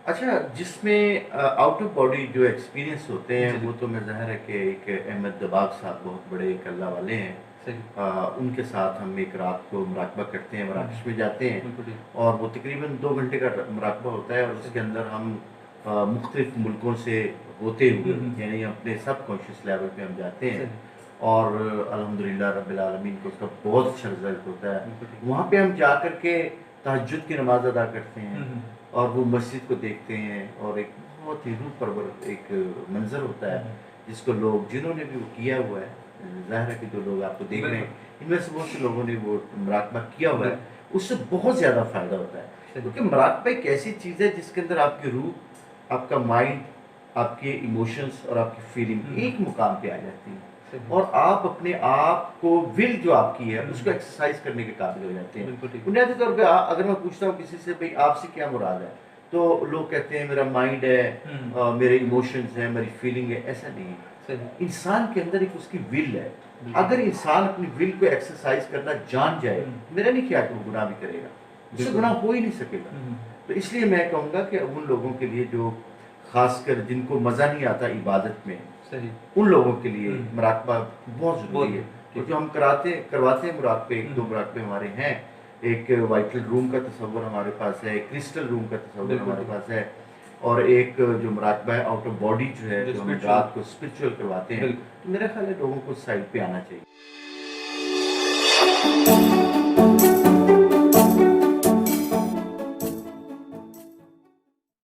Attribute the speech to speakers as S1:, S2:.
S1: اچھا، جس میں آؤٹ آف باڈی جو ایکسپیرینس ہوتے ہیں
S2: جی جی
S1: وہ تو میں ظاہر ہے کہ ایک احمد دباغ صاحب بہت بڑے ایک اللہ والے ہیں.
S2: صحیح.
S1: ان کے ساتھ ہم ایک رات کو مراقبہ کرتے ہیں، مراکش میں جاتے ہیں
S2: بالکل ٹھیک.
S1: اور وہ تقریباً 2 گھنٹے کا مراقبہ ہوتا ہے اور اس کے
S2: صحیح.
S1: اندر ہم مختلف ملکوں سے ہوتے ہوئے
S2: ہوں.
S1: یعنی اپنے سب کانشیس لیول پہ ہم جاتے ہیں
S2: صحیح.
S1: اور الحمدللہ رب العالمین کو اس کا بہت اچھا رزلٹ ہوتا ہے.
S2: بالکل ٹھیک.
S1: وہاں پہ ہم جا کر کے تہجد کی نماز ادا کرتے ہیں
S2: ہوں.
S1: اور وہ مسجد کو دیکھتے ہیں اور ایک بہت ہی روح پرور ایک منظر ہوتا ہے جس کو لوگ جنہوں نے بھی وہ کیا ہوا ہے، ظاہر ہے کہ جو لوگ آپ کو دیکھ رہے ہیں ان میں سے بہت سے لوگوں نے وہ مراقبہ کیا ہوا ہے، اس سے بہت زیادہ فائدہ ہوتا ہے. کیونکہ مراقبہ ایک ایسی چیز ہے جس کے اندر آپ کی روح، آپ کا مائنڈ، آپ کے ایموشنز اور آپ کی فیلنگ ایک مقام پہ آ جاتی ہیں اور آپ اپنے آپ کو ول جو آپ کی ہے اس کو ایکسرسائز کرنے کے قابل ہو جاتے ہیں.
S2: بالکل ٹھیک.
S1: بنیادی طور پہ اگر میں پوچھتا ہوں کسی سے بھئی آپ سے کیا مراد ہے تو لوگ کہتے ہیں میرا مائنڈ ہے، میرے ایموشنز ہیں، میری فیلنگ ہے. ایسا نہیں ہے.
S2: صحیح.
S1: انسان کے اندر ایک اس کی ول ہے. اگر انسان اپنی ول کو ایکسرسائز کرنا جان جائے، میرا نہیں خیال کہ وہ گناہ بھی کرے گا، اس سے گناہ ہو ہی نہیں سکے گا. تو اس لیے میں کہوں گا کہ ان لوگوں کے لیے جو خاص کر جن کو مزہ نہیں آتا عبادت میں،
S2: صحیح.
S1: ان لوگوں کے لیے مراقبہ بہت ضروری ہے. اور جو ہم کرواتے ہیں مراقبے، 1-2 مراقبے ہمارے ہیں. ایک وائٹل روم کا تصور ہمارے پاس ہے، ایک کرسٹل روم کا تصور ہمارے پاس ہے اور ایک جو مراقبہ ہے آؤٹ آف باڈی جو ہے جو ہم رات کو اسپرچول کرواتے ہیں. تو میرا خیال ہے لوگوں کو سائڈ پہ آنا چاہیے.